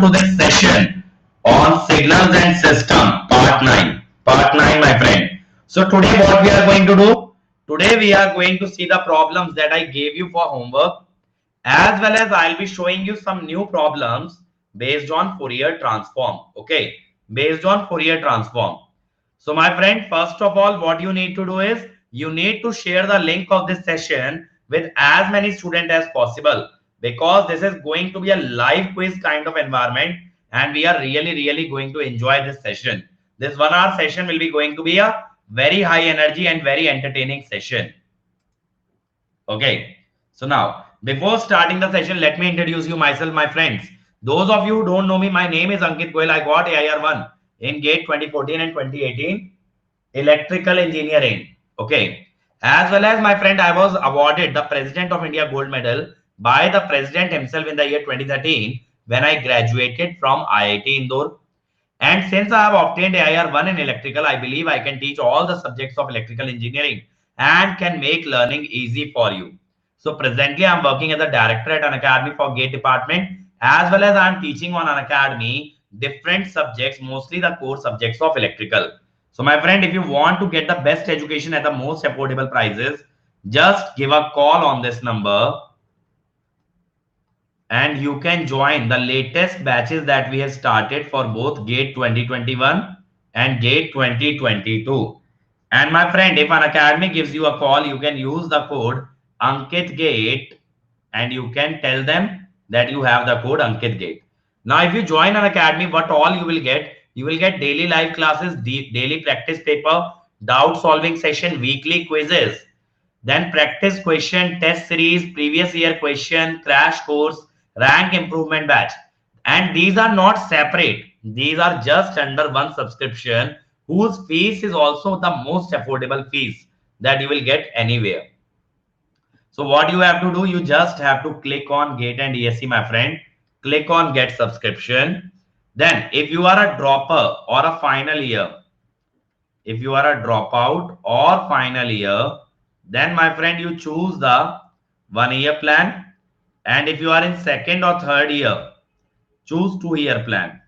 to this session on signals and system, part 9. Part 9, my friend. So today what we are going to do? Today we are going to see the problems that I gave you for homework, as well as I'll be showing you some new problems based on Fourier transform. Okay, based on Fourier transform. So my friend, first of all, what you need to do is you need to share the link of this session with as many students as possible, because this is going to be a live quiz kind of environment and we are really going to enjoy this session. This 1 hour session will be going to be a very high energy and very entertaining session. Okay. So now, before starting the session, let me introduce you myself, my friends. Those of you who don't know me, my name is Ankit Goyal. I got AIR1 in GATE 2014 and 2018, electrical engineering. Okay. As well as, my friend, I was awarded the President of India Gold Medal by the President himself in the year 2013 when I graduated from IIT Indore. And since I have obtained AIR1 in electrical, I believe I can teach all the subjects of electrical engineering and can make learning easy for you. So presently, I'm working as a director at an academy for GATE department, as well as I'm teaching on an academy different subjects, mostly the core subjects of electrical. So my friend, if you want to get the best education at the most affordable prices, just give a call on this number and you can join the latest batches that we have started for both GATE 2021 and GATE 2022. And my friend, if an academy gives you a call, you can use the code AnkitGate and you can tell them that you have the code AnkitGate. Now, if you join an academy, what all you will get? You will get daily live classes, daily practice paper, doubt solving session, weekly quizzes, then practice question, test series, previous year question, crash course, rank improvement batch. And these are not separate. These are just under one subscription, whose fees is also the most affordable fees that you will get anywhere. So what you have to do, you just have to click on GATE and ESE, my friend. Click on get subscription. Then if you are a dropper or a final year, if you are a dropout or final year, then my friend, you choose the 1 year plan. And if you are in second or third year, choose 2 year plan.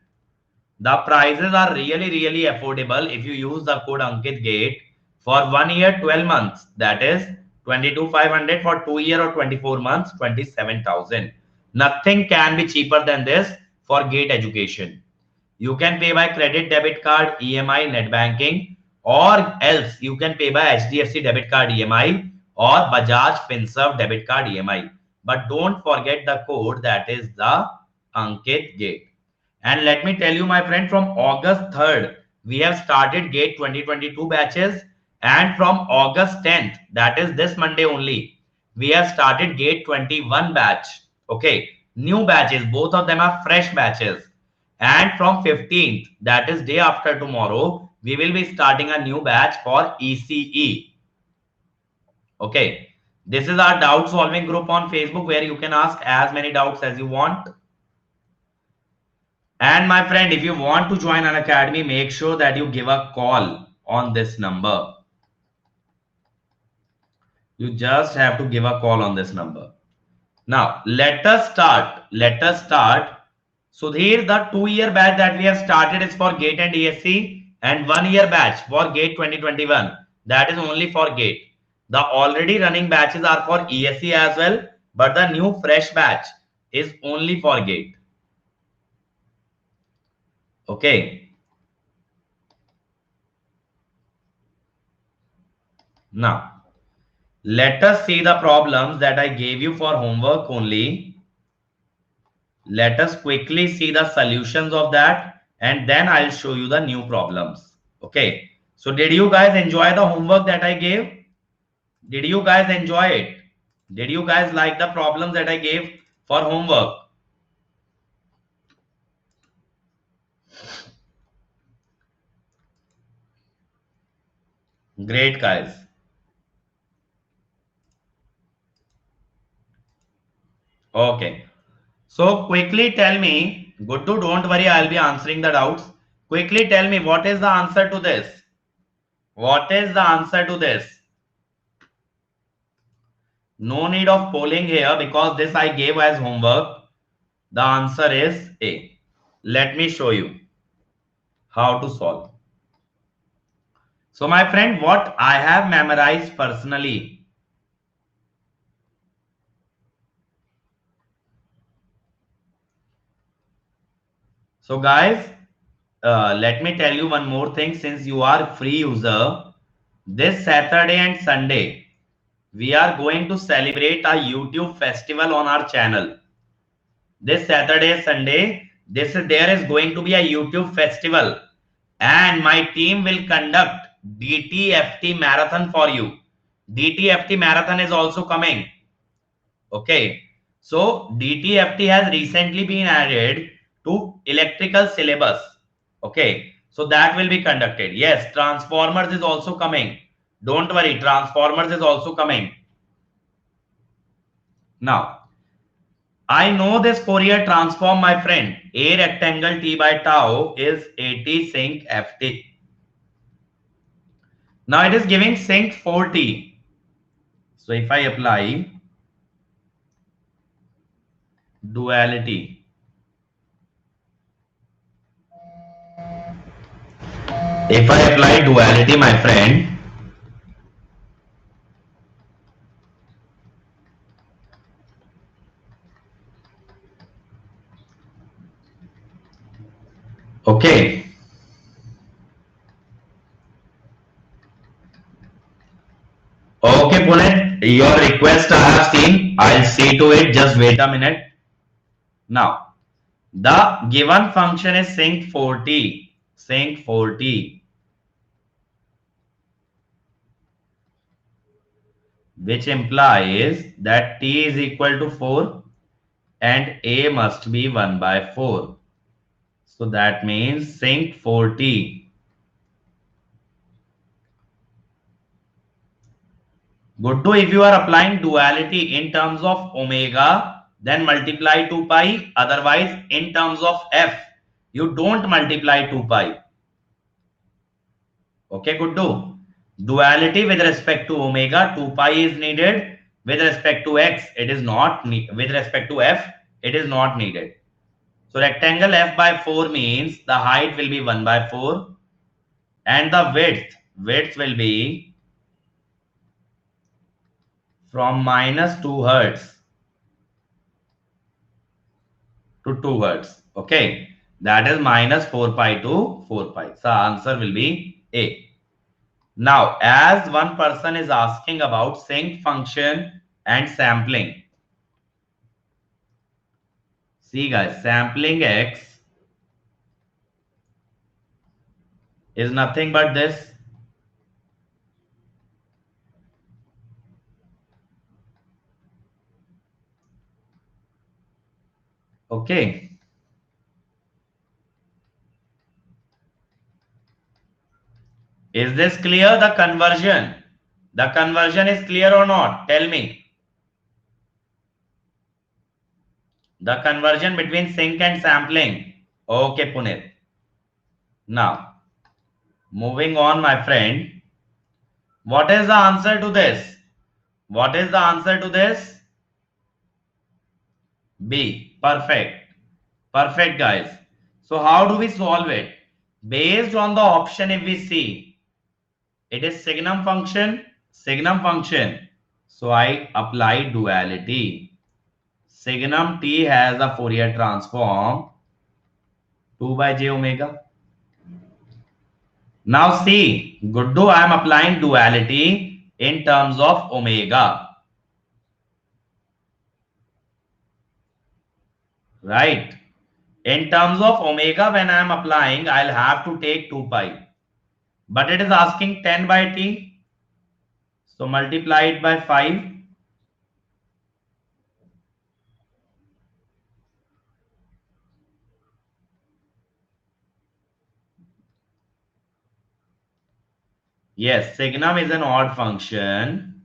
The prices are really affordable if you use the code AnkitGate for 1 year, 12 months. That is 22,500 for 2 year or 24 months, 27,000. Nothing can be cheaper than this for GATE education. You can pay by credit, debit card, EMI, net banking, or else you can pay by HDFC debit card EMI or Bajaj Finserv debit card EMI. But don't forget the code, that is the Ankit Gate. And let me tell you, my friend, from August 3rd, we have started GATE 2022 batches. And from August 10th, that is this Monday only, we have started GATE 21 batch. Okay, new batches, both of them are fresh batches. And from 15th, that is day after tomorrow, we will be starting a new batch for ECE. Okay, this is our doubt solving group on Facebook where you can ask as many doubts as you want. And my friend, if you want to join an academy, make sure that you give a call on this number. You just have to give a call on this number. Now, let us start. Sudhir, the 2 year batch that we have started is for GATE and ESE, and 1 year batch for GATE 2021. That is only for GATE. The already running batches are for ESE as well, but the new fresh batch is only for GATE. Okay. Now, let us see the problems that I gave you for homework only. Let us quickly see the solutions of that, and then I'll show you the new problems. Okay. So did you guys enjoy the homework that I gave? Did you guys enjoy it? Did you guys like the problems that I gave for homework? Great, guys. Okay. So quickly tell me, Guddu, don't worry, I'll be answering the doubts. Quickly tell me, what is the answer to this? What is the answer to this? No need of polling here because this I gave as homework. The answer is A. let me show you how to solve. So my friend, what I have memorized personally. So guys, let me tell you one more thing. Since you are free user, this Saturday and Sunday, we are going to celebrate a YouTube festival on our channel. This Saturday, Sunday, there is going to be a YouTube festival, and my team will conduct DTFT marathon for you. DTFT marathon is also coming. Okay, so DTFT has recently been added to electrical syllabus. Okay, so that will be conducted. Yes, Transformers is also coming. Don't worry, Transformers is also coming. Now, I know this Fourier transform, my friend. A rectangle T by tau is 80 sinc Ft. Now it is giving sinc 40. So if I apply duality, my friend, okay. Okay, Puneet, your request I have seen. I'll see to it. Just wait a minute. Now, the given function is sinc 40. Sinc 40, which implies that t is equal to 4 and a must be 1 by 4. So that means sinc 40. Good to, if you are applying duality in terms of omega, then multiply 2 pi. Otherwise, in terms of f, you don't multiply 2 pi. Okay, good to. Duality with respect to omega, 2 pi is needed. With respect to x, it is not. With respect to f, it is not needed. So rectangle f by 4 means the height will be 1 by 4 and the width will be from minus 2 hertz to 2 hertz. Okay, that is minus 4 pi to 4 pi. So answer will be A. Now, as one person is asking about sinc function and sampling. See guys, sampling x is nothing but this. Okay. Is this clear? The conversion. The conversion is clear or not? Tell me. The conversion between sinc and sampling. Okay, Puneet. Now, moving on, my friend. What is the answer to this? What is the answer to this? B. Perfect. Perfect, guys. So how do we solve it? Based on the option, if we see, it is signum function, signum function. So I apply duality. Signum t has a Fourier transform 2 by j omega. Now see, Guddu, I am applying duality in terms of omega. Right? In terms of omega, when I am applying, I'll have to take 2 pi. But it is asking 10 by t. So multiply it by 5. Yes, signum is an odd function.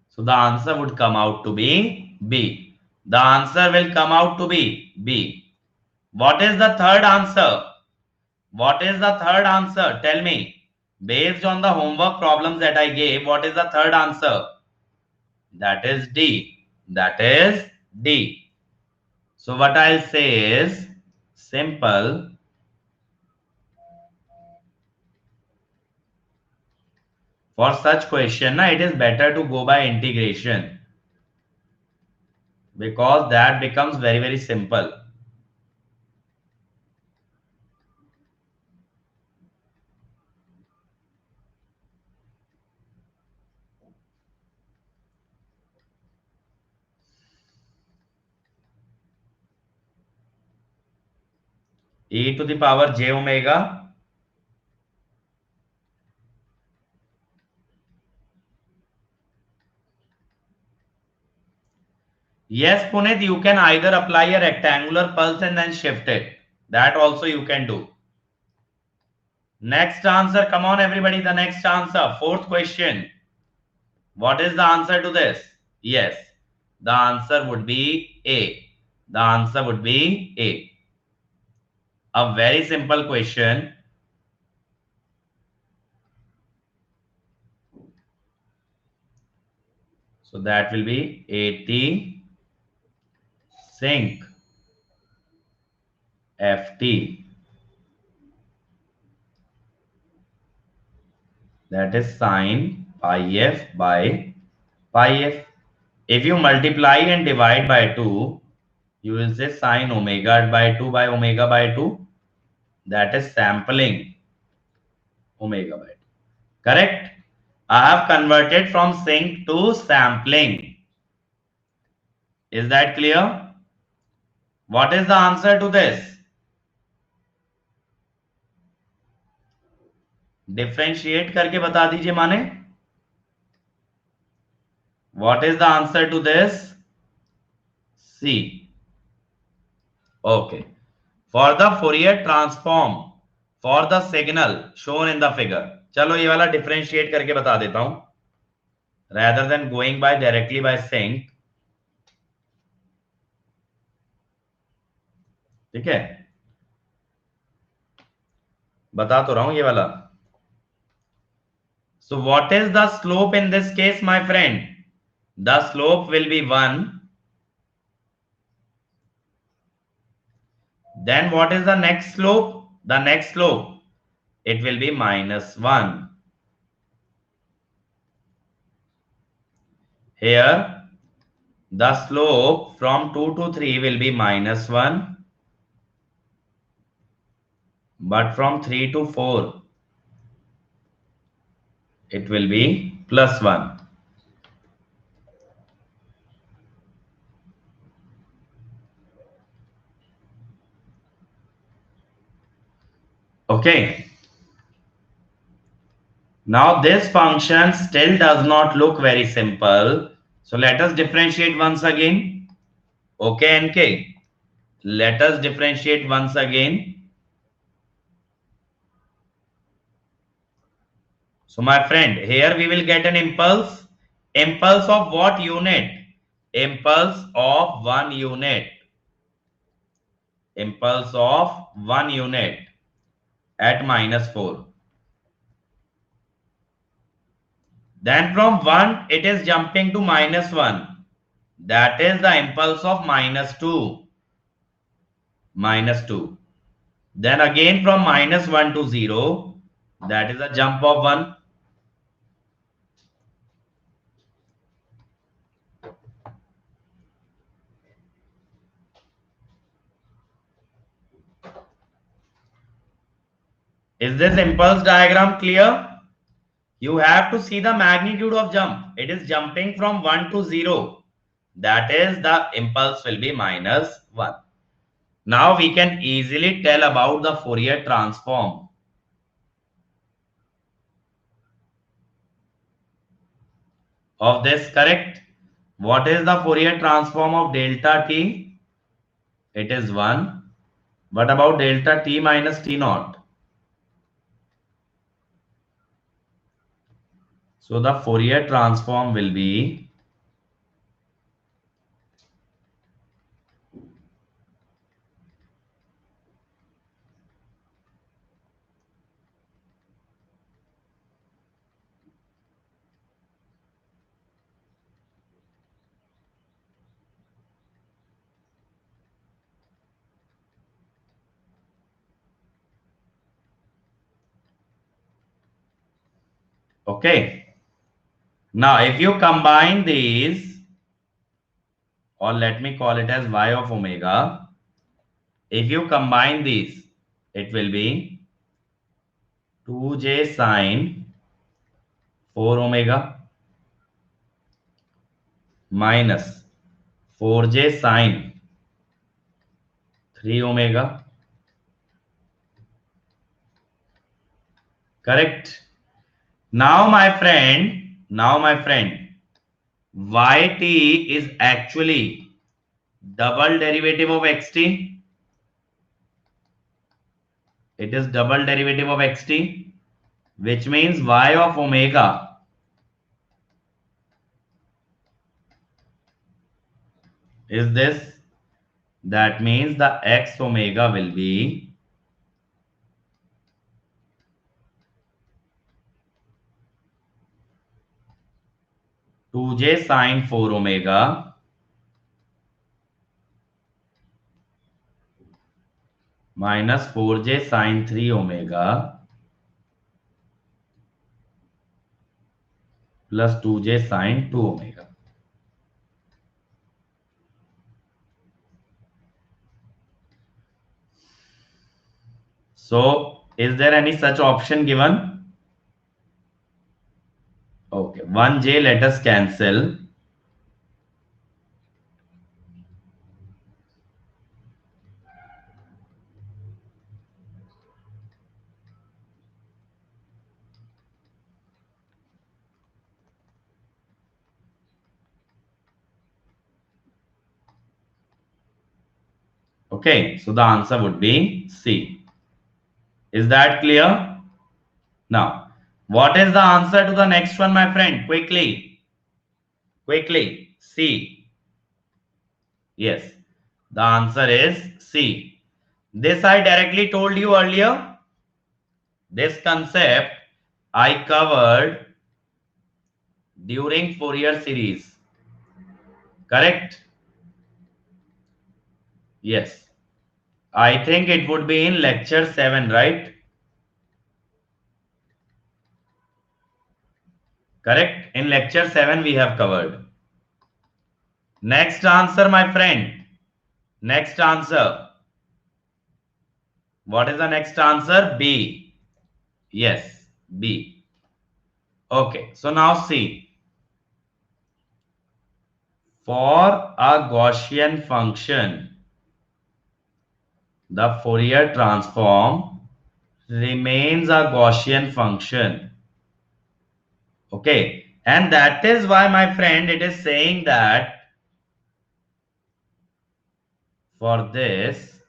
So the answer would come out to be B. The answer will come out to be B. What is the third answer? What is the third answer? Tell me. Based on the homework problems that I gave, what is the third answer? That is D. That is D. So what I'll say is simple. For such question, it is better to go by integration because that becomes very, very simple. E to the power j omega. Yes, Puneet, you can either apply a rectangular pulse and then shift it. That also you can do. Next answer. Come on, everybody. The next answer. Fourth question. What is the answer to this? Yes. The answer would be A. The answer would be A. A very simple question. So that will be AT sinc FT. That is sine pi f by pi f. If you multiply and divide by 2, you will say sine omega by omega by 2. That is sampling omega by 2. Correct? I have converted from sinc to sampling. Is that clear? What is the answer to this? Differentiate करके बता दीजिए माने. What is the answer to this? C. Okay. For the Fourier transform for the signal shown in the figure. चलो ये वाला differentiate करके बता देता हूं. Rather than going by directly by sinc. ठीक है, बता तो रहा हूं ये वाला. So what is the slope in this case, my friend? The slope will be 1. Then what is the next slope? The next slope, it will be -1. Here, the slope from 2 to 3 will be -1. But from 3 to 4, it will be +1. Okay. Now this function still does not look very simple. So let us differentiate once again. Okay, NK. Let us differentiate once again. So my friend, here we will get an impulse. Impulse of what unit? Impulse of 1 unit. Impulse of 1 unit at -4. Then from 1, it is jumping to -1. That is the impulse of -2. -2. Then again from -1 to 0. That is a jump of 1. Is this impulse diagram clear? You have to see the magnitude of jump. It is jumping from 1 to 0. That is the impulse will be -1. Now we can easily tell about the Fourier transform of this, correct? What is the Fourier transform of delta t? It is 1. What about delta t minus t naught? So the Fourier transform will be Okay. Now, if you combine these, or let me call it as y of omega, if you combine these, it will be 2j sine 4 omega minus 4j sine 3 omega. Correct. Now my friend, yt is actually double derivative of xt. It is double derivative of xt, which means y of omega is this. That means the x omega will be 2j sine 4 omega minus 4j sine 3 omega plus 2j sine 2 omega. So, is there any such option given? Okay, 1j let us cancel. Okay, so the answer would be C. Is that clear? Now, what is the answer to the next one, my friend? Quickly. Quickly. C. Yes. The answer is C. This I directly told you earlier. This concept I covered during Fourier series. Correct? Yes. I think it would be in lecture 7, right? Correct? In lecture 7 we have covered. Next answer, my friend. Next answer. What is the next answer? B. Yes, B. Okay, so now see. For a Gaussian function, the Fourier transform remains a Gaussian function. Okay, and that is why, my friend, it is saying that for this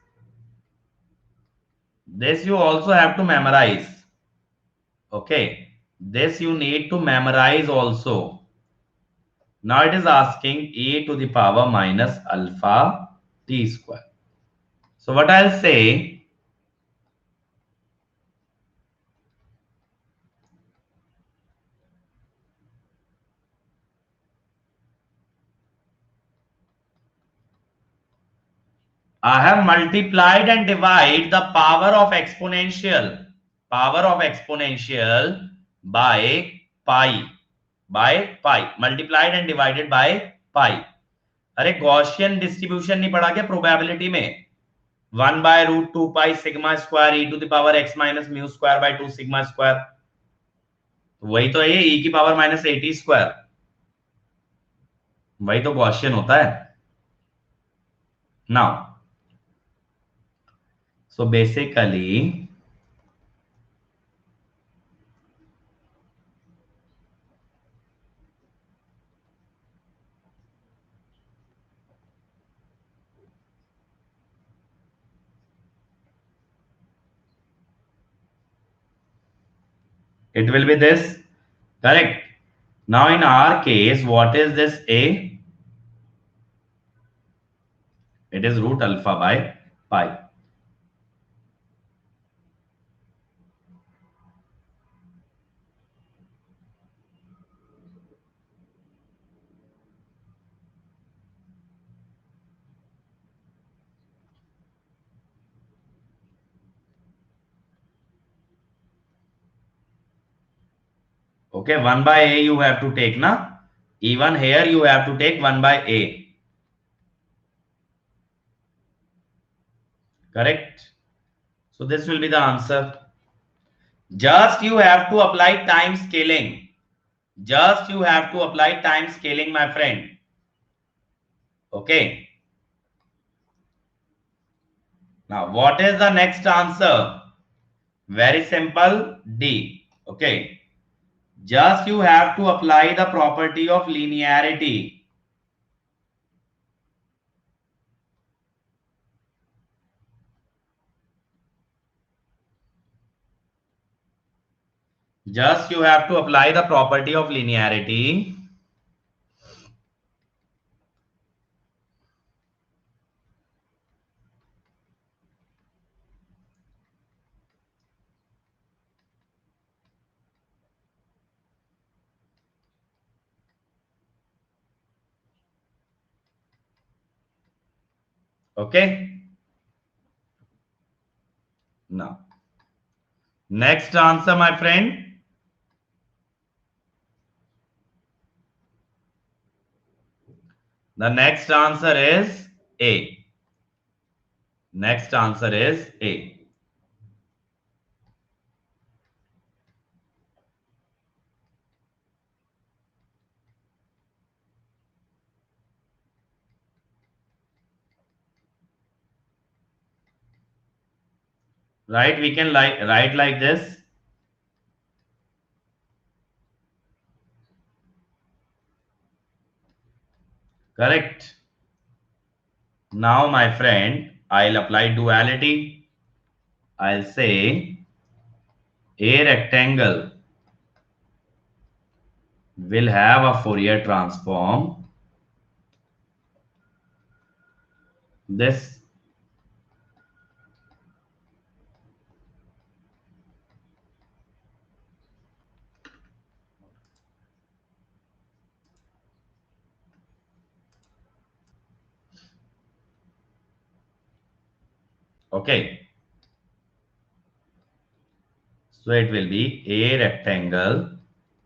you also have to memorize. Okay, this you need to memorize also. Now it is asking e to the power minus alpha t square. So what I'll say, I have multiplied and divided the power of exponential by pi, multiplied and divided by pi. अरे Gaussian distribution नहीं पढ़ा क्या probability में? 1/√2 pi sigma square e to the power x minus mu square by 2 sigma square. वही तो है ये e की पावर माइनस 80 स्क्वायर. वही तो गॉसियन होता है. Now so basically it will be this. Correct. Now in our case, what is this a? It is root alpha by pi. Okay, 1 by a you have to take, na? Even here you have to take 1 by a. Correct? So this will be the answer. Just you have to apply time scaling. Just you have to apply time scaling, my friend. Okay. Now, what is the next answer? Very simple, D. Okay. Just you have to apply the property of linearity. Just you have to apply the property of linearity. Okay. Now, next answer, my friend. The next answer is A. Next answer is A. Right? We can write like this. Correct. Now, my friend, I'll apply duality. I'll say a rectangle will have a Fourier transform. This. Okay. So it will be a rectangle.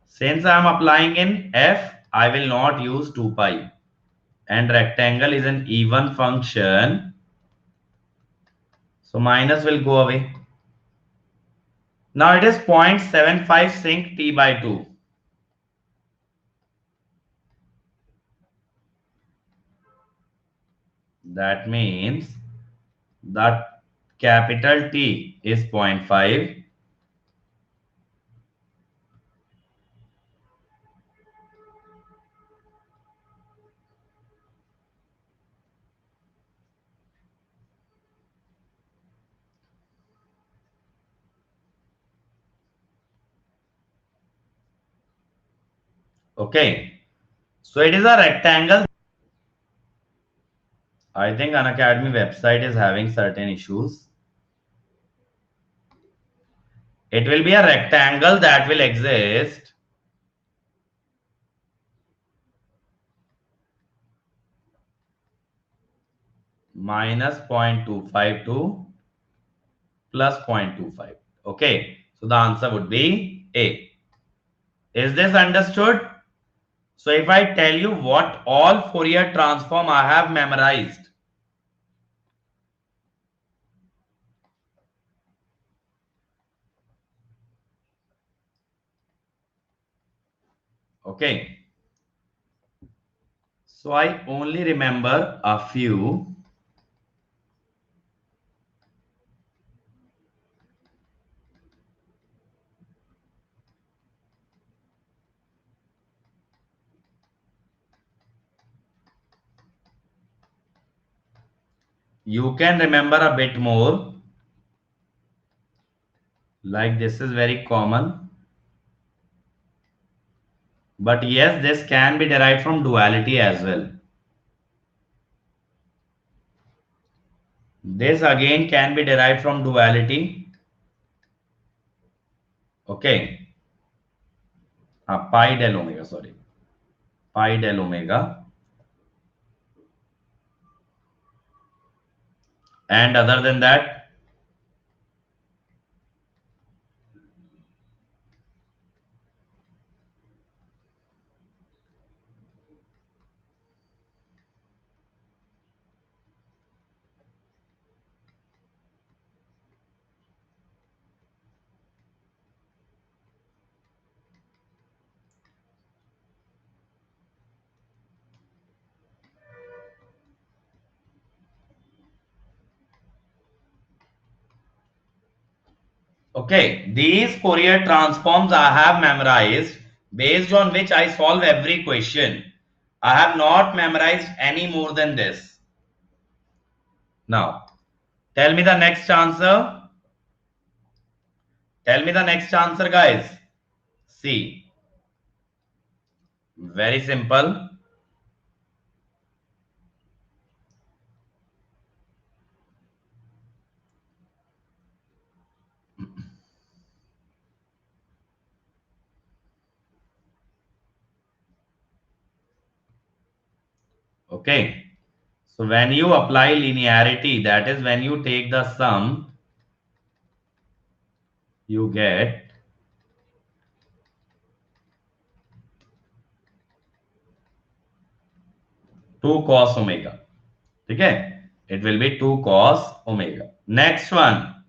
Since I am applying in f, I will not use 2 pi. And rectangle is an even function. So minus will go away. Now it is 0.75 sync t by 2. That means that capital T is 0.5. Okay. So it is a rectangle. I think Unacademy website is having certain issues. It will be a rectangle that will exist minus 0.252 plus 0.25. Okay. So the answer would be A. Is this understood? So if I tell you what all Fourier transform I have memorized. Okay. So I only remember a few. You can remember a bit more. Like this is very common. But yes, this can be derived from duality as well. This again can be derived from duality. Okay. Pi del omega, sorry. Pi del omega. And other than that, Okay, these Fourier transforms I have memorized, based on which I solve every question. I have not memorized any more than this. Now, tell me the next answer. Tell me the next answer, guys. See, very simple. Okay. So when you apply linearity, that is when you take the sum, you get 2 cos omega. Okay. It will be 2 cos omega. Next one.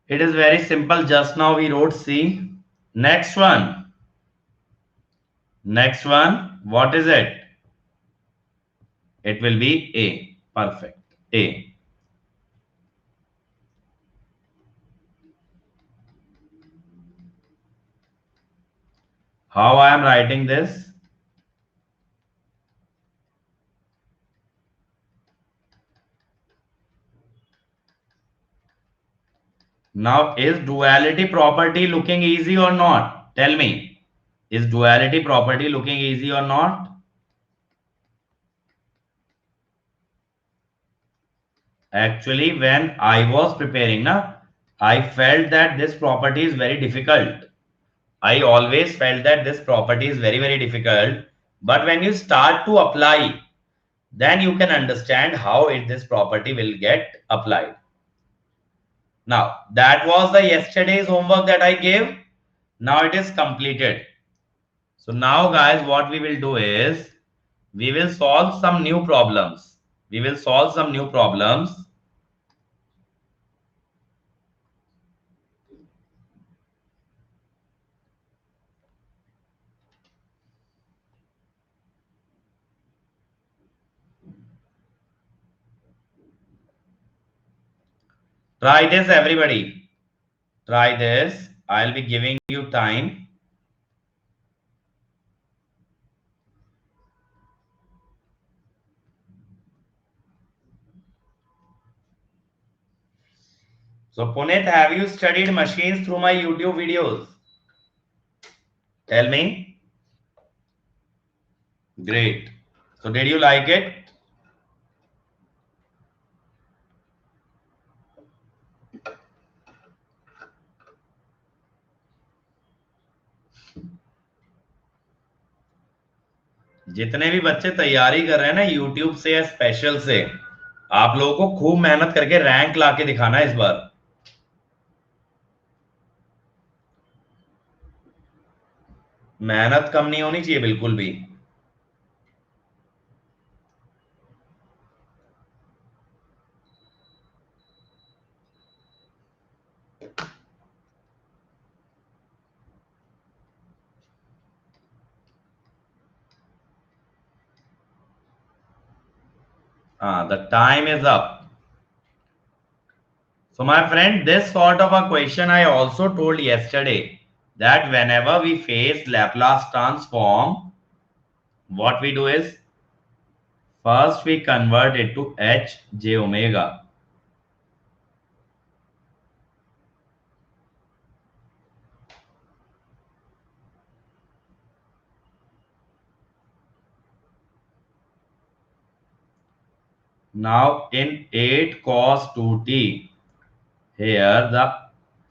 It is very simple. Just now we wrote C. Next one. Next one. What is it? It will be A. Perfect. A. How I am writing this? Now, is duality property looking easy or not? Tell me. Is duality property looking easy or not? Actually, when I was preparing, I felt that this property is very difficult. I always felt that this property is very, very difficult. But when you start to apply, then you can understand how this property will get applied. Now, that was the yesterday's homework that I gave. Now it is completed. So now, guys, what we will do is we will solve some new problems. We will solve some new problems. Try this, everybody. Try this. I'll be giving you time. So, Puneet, have you studied machines through my YouTube videos? Tell me. Great. So, did you like it? जितने भी बच्चे तैयारी कर रहे हैं ना YouTube से या स्पेशल से, आप लोगों को खूब मेहनत करके रैंक ला के दिखाना है इस बार। मेहनत कम नहीं होनी चाहिए बिल्कुल भी। The time is up. So, my friend, this sort of a question I also told yesterday, that whenever we face Laplace transform, what we do is first we convert it to h j omega. Now in 8 cos 2t, here the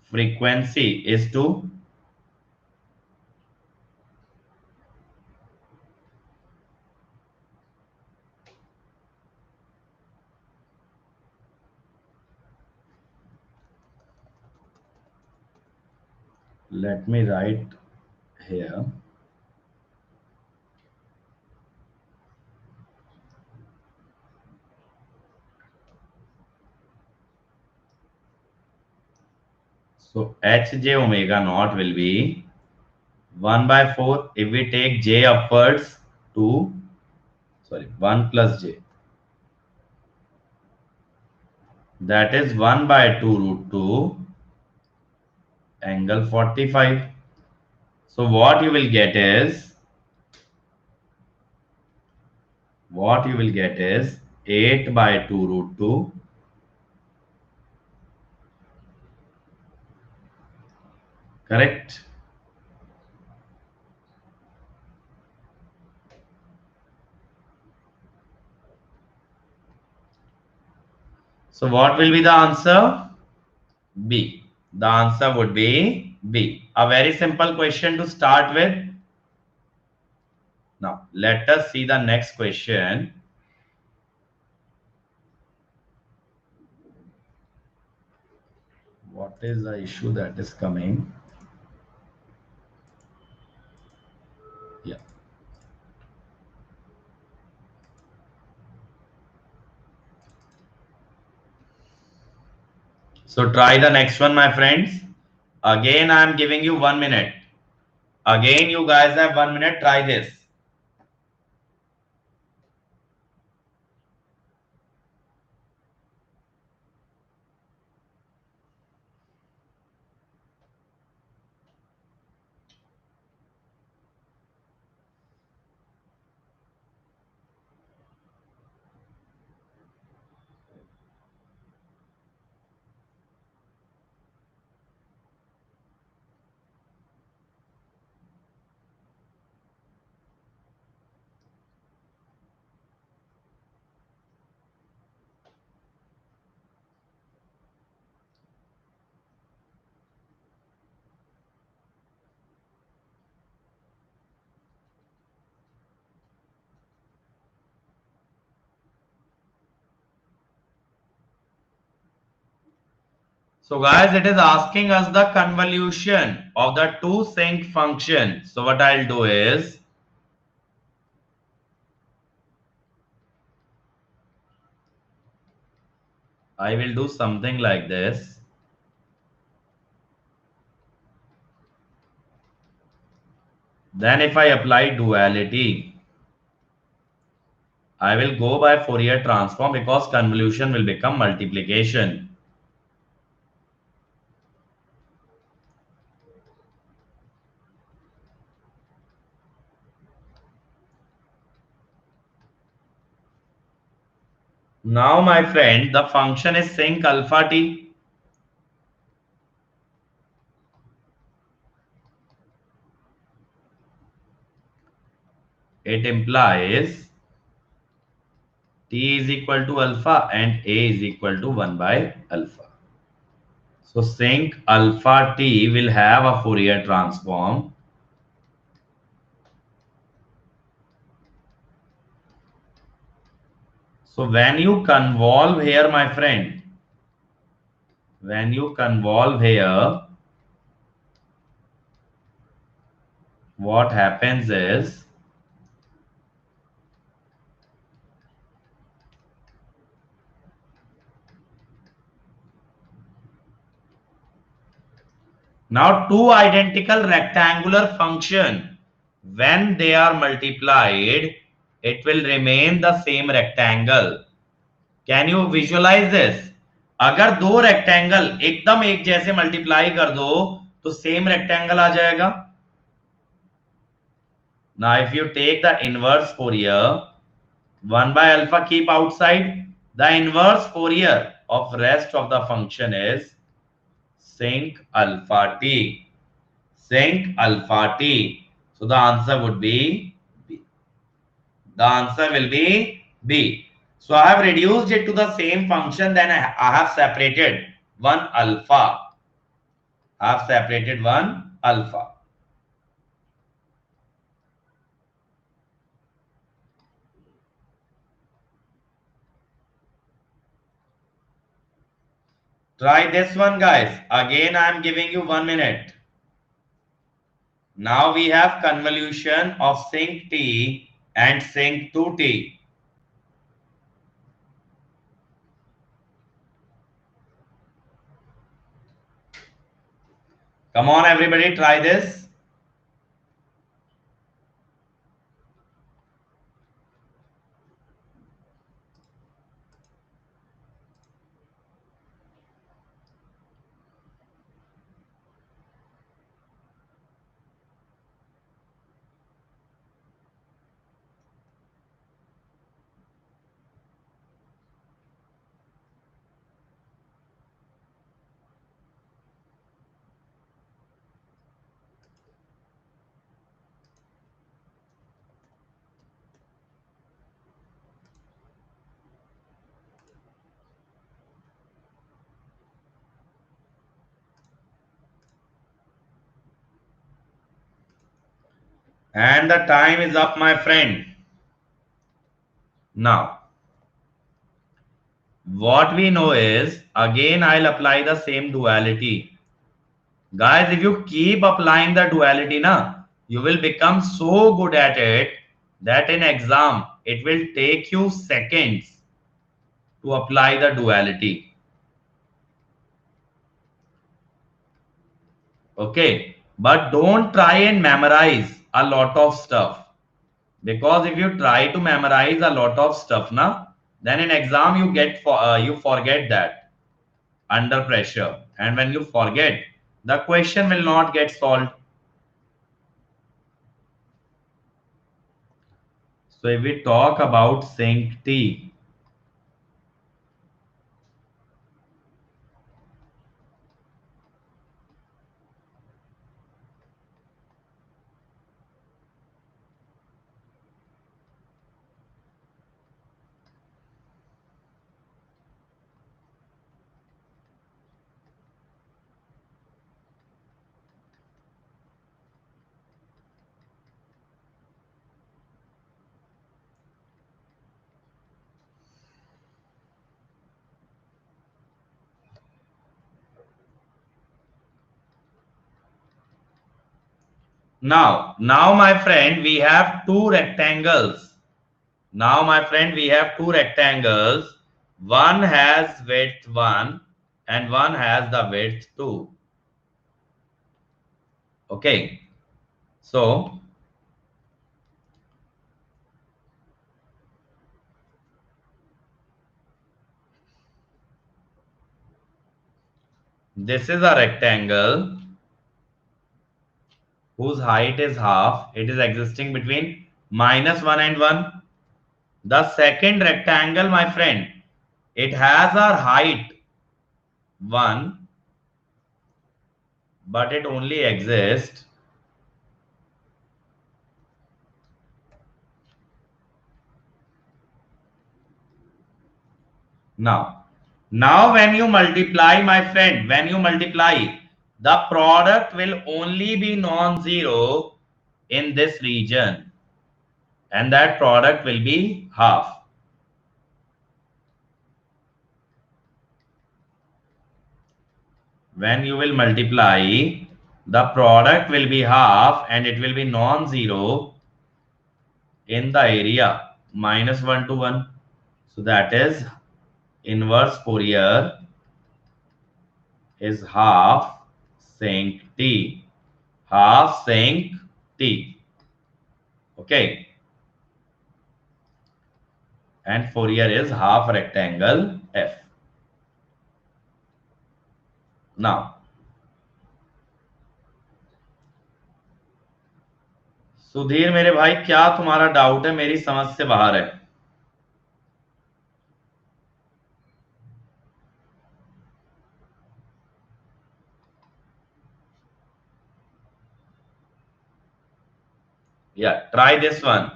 frequency is to let me write here. So h j omega naught will be 1 by 4 if we take j upwards to 1 plus j, that is 1 by 2 root 2 angle 45. So what you will get is 8 by 2 root 2. Correct? So what will be the answer? B. The answer would be B. A very simple question to start with. Now, let us see the next question. What is the issue that is coming? Yeah. So try the next one, my friends. Again, I am giving you 1 minute. Again, you guys have 1 minute. Try this. So guys, it is asking us the convolution of the two sinc functions. So what I'll do is, I will do something like this. Then if I apply duality, I will go by Fourier transform because convolution will become multiplication. Now, my friend, the function is sinc alpha t. It implies t is equal to alpha and a is equal to 1 by alpha. So sinc alpha t will have a Fourier transform. So when you convolve here, my friend, when you convolve here, what happens is now two identical rectangular function, when they are multiplied, it will remain the same rectangle. Can you visualize this? अगर दो rectangle एकदम एक जैसे multiply कर दो तो same rectangle आ जाएगा. Now if you take the inverse Fourier, 1 by alpha keep outside, the inverse Fourier of rest of the function is sinc alpha t. Sinc alpha t. So the answer would be B. The answer will be B. So I have reduced it to the same function, then I have separated one alpha. I have separated one alpha. Try this one, guys. Again, I am giving you 1 minute. Now we have convolution of sinc t and sinc 2t. Come on, everybody, try this. And the time is up, my friend. Now, what we know is, again, I'll apply the same duality. Guys, if you keep applying the duality, you will become so good at it that in exam, it will take you seconds to apply the duality. Okay. But don't try and memorize a lot of stuff. Because if you try to memorize a lot of stuff, then in exam you forget that under pressure. And when you forget, the question will not get solved. So if we talk about sink T, now my friend, we have two rectangles. Now my friend, we have two rectangles. One has width 1 and one has the width 2. Okay. So this is a rectangle whose height is half. It is existing between -1 and 1. The second rectangle, my friend, it has a height 1, but it only exists now. Now, when you multiply, my friend, when you multiply, the product will only be non-zero in this region, and that product will be half. When you will multiply, the product will be half and it will be non-zero in the area -1 to 1. So that is inverse Fourier is half sink t. Half sink t. Okay. And Fourier is half rectangle f. Now, Sudhir मेरे भाई, क्या तुम्हारा doubt है? मेरी समझ से बाहर है. Yeah, try this one.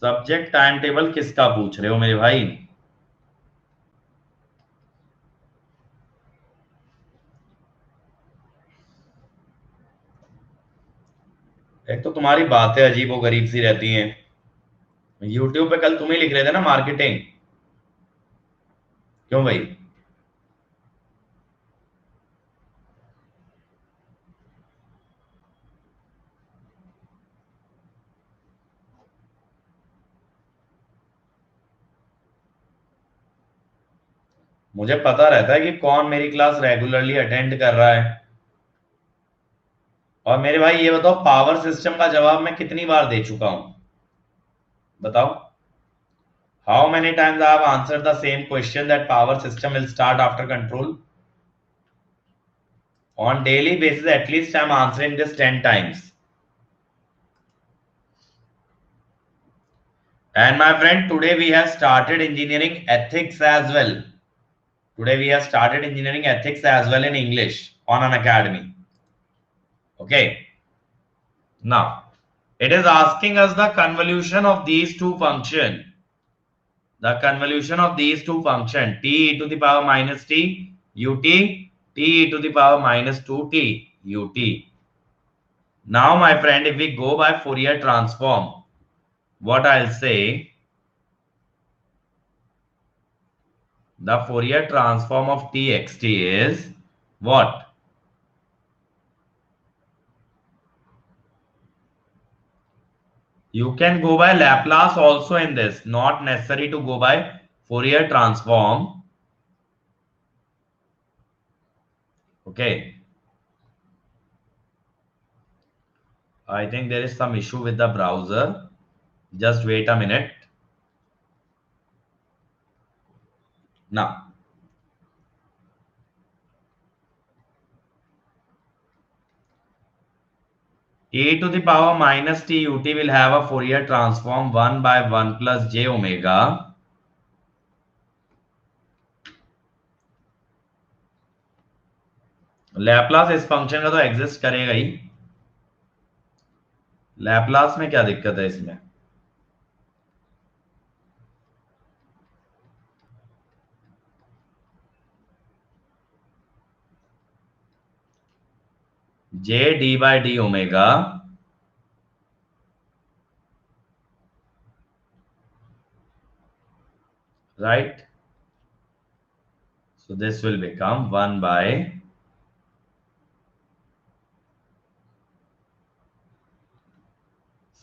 Subject time table किसका पूछ रहे हो मेरे भाई? एक तो तुम्हारी बातें अजीबो गरीब सी रहती हैं. यूट्यूब पे कल तुम ही लिख रहे थे ना मार्केटिंग. क्यों भाई? मुझे पता रहता है कि कौन मेरी क्लास रेगुलरली अटेंड कर रहा है. और मेरे भाई ये बताओ, पावर सिस्टम का जवाब मैं कितनी बार दे चुका हूं? बताओ. How many times I have answered the same question that power system will start after control? On daily basis, at least I'm answering this 10 times. And my friend, today we have started engineering ethics as well. Today we have started engineering ethics as well in English on an academy. Okay. Now, it is asking us the convolution of these two functions. The convolution of these two functions, t e to the power minus t ut, t e to the power minus 2t ut. Now, my friend, if we go by Fourier transform, what I'll say, the Fourier transform of txt is what? You can go by Laplace also in this, not necessary to go by Fourier transform. Okay. I think there is some issue with the browser. Just wait a minute. Now, e to the power minus t ut will have a Fourier transform 1 by 1 plus j omega. Laplace इस function का तो exist करेगा ही. Laplace में क्या दिक्कत है इसमें? j d by d omega, right? So this will become 1 by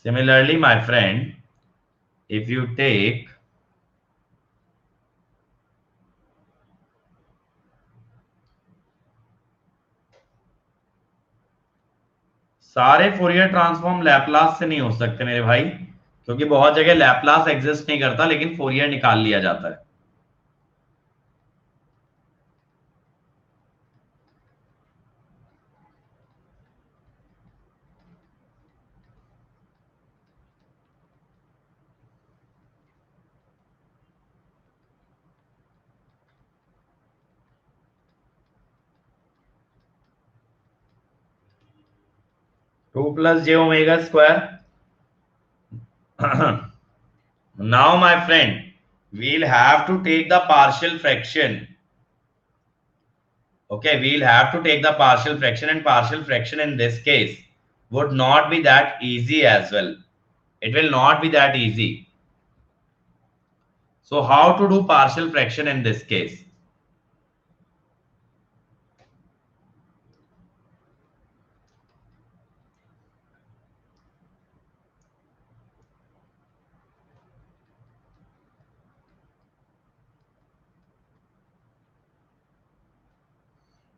similarly, my friend, if you take सारे फोरियर ट्रांसफॉर्म लैपलास से नहीं हो सकते मेरे भाई, क्योंकि बहुत जगह लैपलास एग्जिस्ट नहीं करता लेकिन फोरियर निकाल लिया जाता है. 2 plus j omega square. Now, my friend, we'll have to take the partial fraction. Okay, we'll have to take the partial fraction, and partial fraction in this case would not be that easy as well. It will not be that easy. So how to do partial fraction in this case?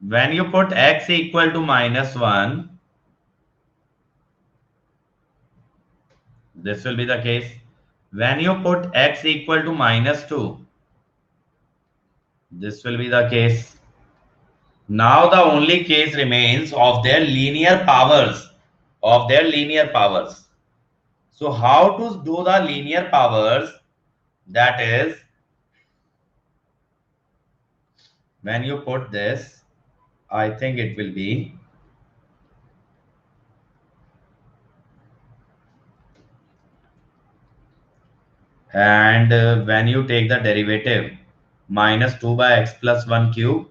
When you put x equal to -1, this will be the case. When you put x equal to -2, this will be the case. Now the only case remains of their linear powers. Of their linear powers. So how to do the linear powers? That is, when you put this, I think it will be and when you take the derivative -2 by x plus 1 cube.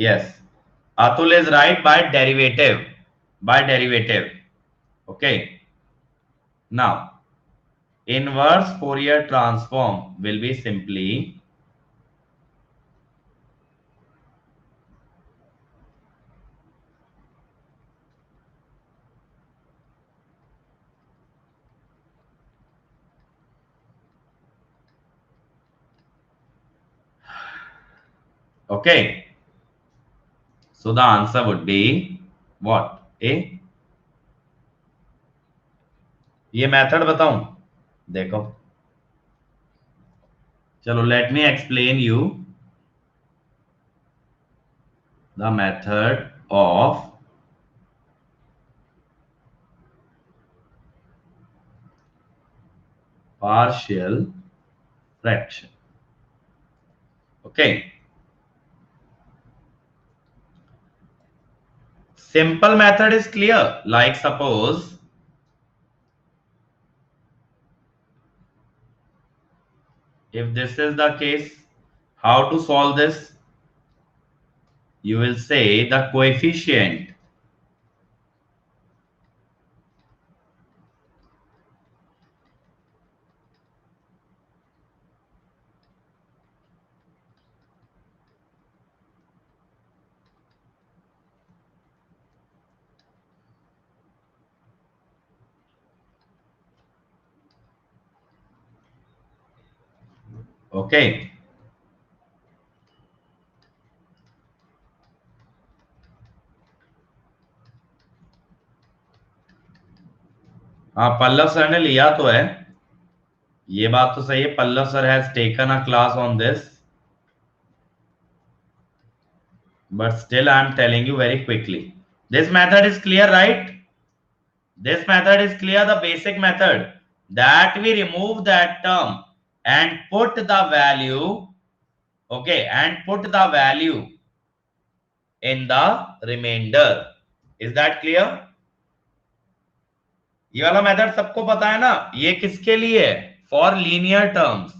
Yes, Atul is right by derivative. By derivative. Okay. Now, inverse Fourier transform will be simply okay. So the answer would be what? A. ये method बताऊं? देखो, चलो, let me explain you the method of partial fraction. Okay. Simple method is clear. Like suppose If this is the case, how to solve this? You will say the coefficient okay. हाँ Pallav sir ने लिया तो है, ये बात तो सही है, Pallav sir has taken a class on this, but still I am telling you very quickly. This method is clear, right? This method is clear, the basic method that we remove that term and put the value, okay, and put the value in the remainder. Is that clear? ये वाला method सबको पता है ना, ये किसके लिए है? For linear terms.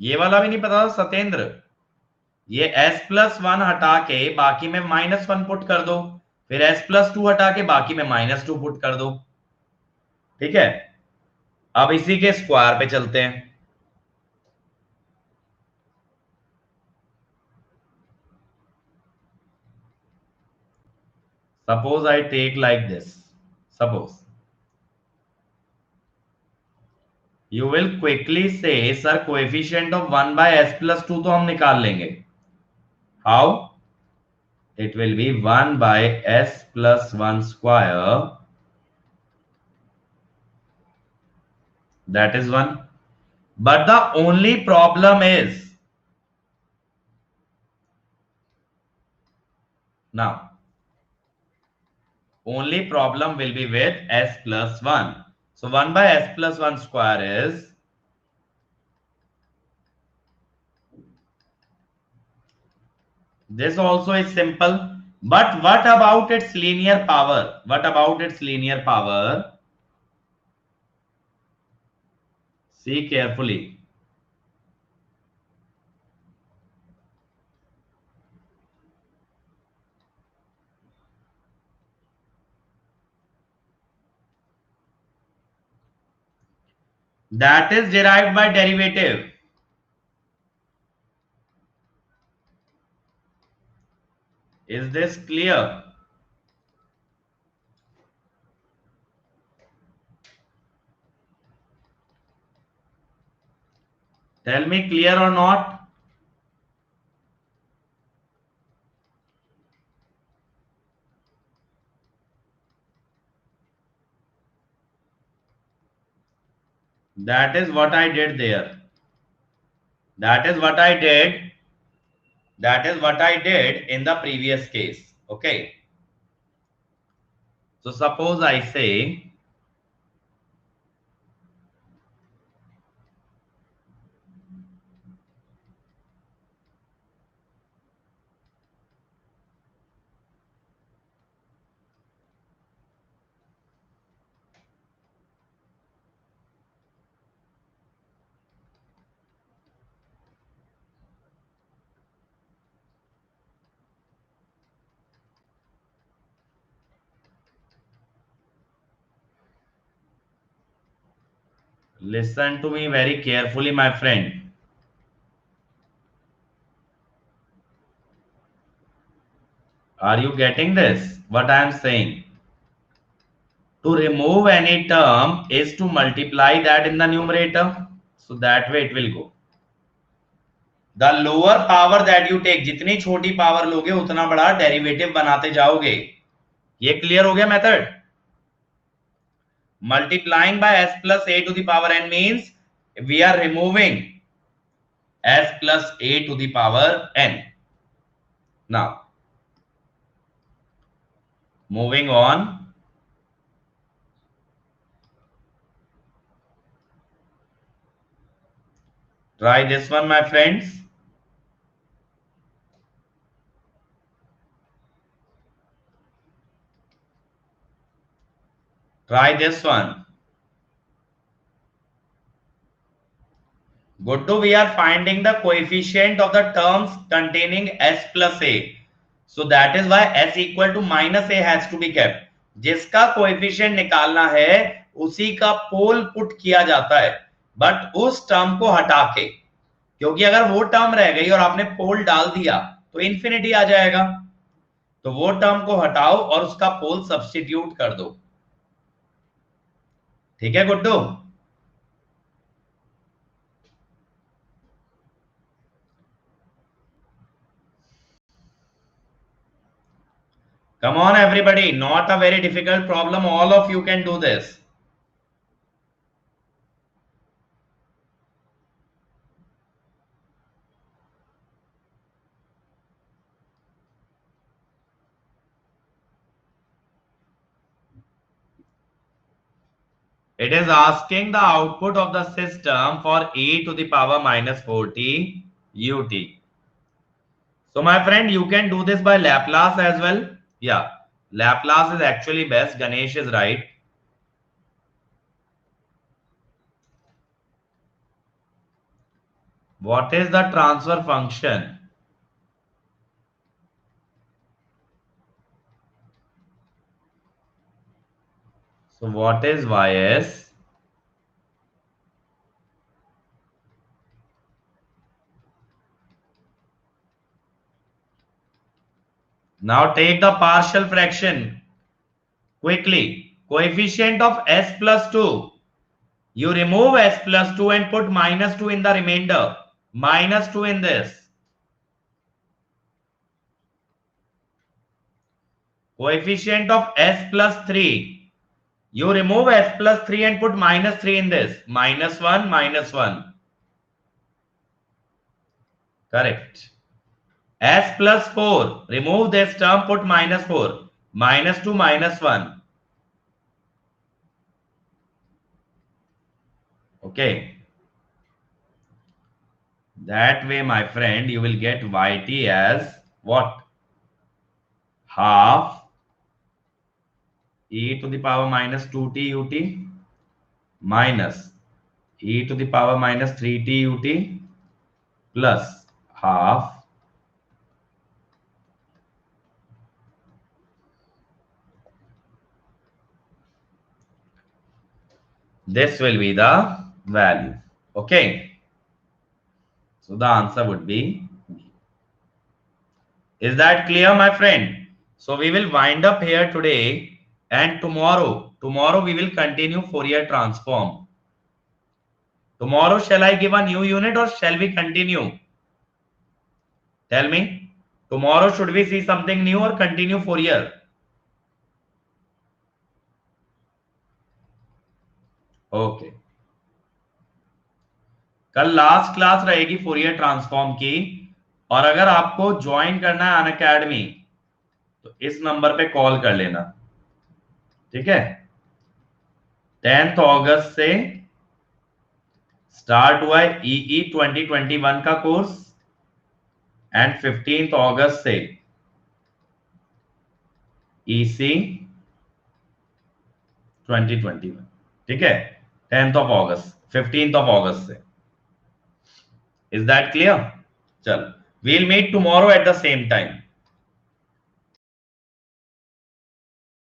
ये वाला भी नहीं पता था सत्येंद्र? ये s+1 हटा के बाकी में -1 पुट कर दो, फिर s+2 हटा के बाकी में -2 पुट कर दो, ठीक है। अब इसी के स्क्वायर पे चलते हैं। Suppose I take like this, suppose you will quickly say sir coefficient of 1/s+2 तो हम निकाल लेंगे। How? It will be 1/s+1 square, that is 1, but the only problem is now only problem will be with s+1. So 1/s+1 square is, this also is simple, but what about its linear power? What about its linear power? See carefully. That is derived by derivative. Is this clear? Tell me clear or not? That is what I did there. That is what I did. That is what I did in the previous case. Okay. So suppose I say listen to me very carefully, my friend. Are you getting this? What I am saying? To remove any term is to multiply that in the numerator. So that way it will go. The lower power that you take, जितनी छोटी power लोगे उतना बड़ा derivative बनाते जाओगे। ये clear हो गया method? Multiplying by s plus a to the power n means we are removing s plus a to the power n. Now, moving on. Try this one, my friends. Try this one. Guddu, we are finding the coefficient of the terms containing s plus a. So that is why s equal to minus a has to be kept. जिसका coefficient निकालना है उसी का पोल put किया जाता है, but उस term को हटा के, क्योंकि अगर वो टर्म रह गई और आपने पोल डाल दिया तो इंफिनिटी आ जाएगा। तो वो टर्म को हटाओ और उसका पोल सब्स्टिट्यूट कर दो। ठीक है Guddu? Come on everybody, not a very difficult problem, all of you can do this. It is asking the output of the system for e to the power minus 40 ut. So my friend, you can do this by Laplace as well. Yeah, Laplace is actually best. Ganesh is right. What is the transfer function? So what is ys? Now take the partial fraction quickly. Coefficient of s plus 2. You remove s plus 2 and put minus 2 in the remainder. Minus 2 in this. Coefficient of s plus 3. You remove s plus 3 and put minus 3 in this. Minus 1, minus 1. Correct. S plus 4. Remove this term, put minus 4. Minus 2, minus 1. Okay. That way, my friend, you will get yt as what? Half e to the power minus 2t ut minus e to the power minus 3t ut plus half this will be the value. Okay, so the answer would be B. Is that clear, my friend? So we will wind up here today, and tomorrow we will continue Fourier transform. Tomorrow shall I give a new unit or shall we continue? Tell me. Tomorrow should we see something new or continue Fourier? Okay. कल last class रहेगी Fourier transform की, और अगर आपको join करना है Unacademy तो इस नंबर पे कॉल कर लेना। ठीक है, 10th अगस्त से स्टार्ट हुआ है ईई 2021 का कोर्स एंड 15th अगस्त से ईसी 2021। ठीक है, 10th of August 15th of अगस्त से। Is that clear? चल, we'll meet tomorrow at the same time.